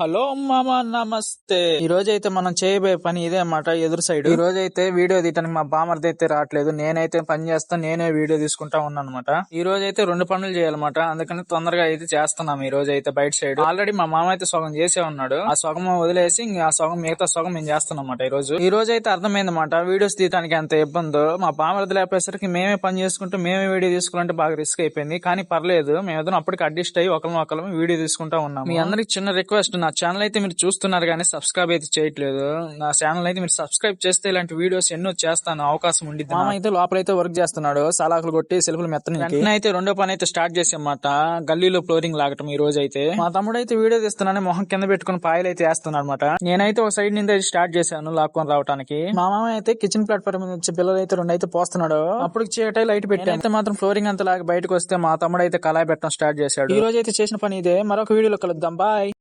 Hello మామ, నమస్తే. ఈ రోజైతే మనం చేయబోయే పని ఇదే అన్నమాట. ఎదురు సైడ్ ఈ రోజైతే వీడియో తీయడానికి మా బామర్ది అయితే రావట్లేదు. నేనైతే పని చేస్తా, నేనే వీడియో తీసుకుంటా ఉన్నాను అనమాట. ఈ రోజు అయితే 2 పనులు చేయాలన్నమాట. అందుకని తొందరగా అయితే చేస్తున్నాం. ఈ రోజు అయితే బయట సైడ్ ఆల్రెడీ మా మామ అయితే సగం చేసే ఉన్నాడు. ఆ సగం వదిలేసి ఆ సగం మిగతా సగం మేము చేస్తున్నాం అన్నమాట. ఈ రోజు అయితే అర్థమైందన్నమాట వీడియోస్ తీయడానికి ఎంత ఇబ్బందో. మా బామర్ది లేపేసరికి మేమే పని చేసుకుంటూ మేమే వీడియో తీసుకుంటే బాగా రిస్క్ అయిపోయింది. కానీ పర్లేదు, మేమిద్దరం అప్పటికి అడ్జస్ట్ అయ్యి ఒకరు వీడియో తీసుకుంటా ఉన్నాం. మీ అందరికి చిన్న రిక్వెస్ట్, నా ఛానల్ అయితే మీరు చూస్తున్నారు కానీ సబ్స్క్రైబ్ అయితే చేయట్లేదు. నా ఛానల్ అయితే మీరు సబ్స్క్రైబ్ చేస్తే ఇలాంటి వీడియోస్ ఎన్నో చేస్తాను, అవకాశం ఉండిద్ది. మామ అయితే లోపలైతే వర్క్ చేస్తున్నాడు, సలాకులు కొట్టి సెల్ఫ్లు మెత్తని. అయితే రెండో పని అయితే స్టార్ట్ చేసామాట, గల్లీలో ఫ్లోరింగ్ లాగటం. ఈ రోజు అయితే మా తమ్ముడు అయితే వీడియో తీస్తున్నాను, మొహం కింద పెట్టుకుని పాయలు అయితే వేస్తున్నాడు అనమాట. నేనైతే ఒక సైడ్ నుంచి స్టార్ట్ చేశాను లాక్కొని రావడానికి. మా మామ అయితే కిచెన్ ప్లాట్ఫామ్ మీద వచ్చి పిల్లలు అయితే 2 అయితే పోస్తున్నాడు. అప్పుడు చీకటి లైట్ పెట్టాను. అయితే మాత్రం ఫ్లోరింగ్ అంతా లాగా బయటకు వస్తే మా తమ్ముడు అయితే కళాయి పెట్టడం స్టార్ట్ చేశాడు. ఈ రోజు అయితే చేసిన పని ఇదే. మరొక వీడియోలో కలుద్దాం. బాయ్.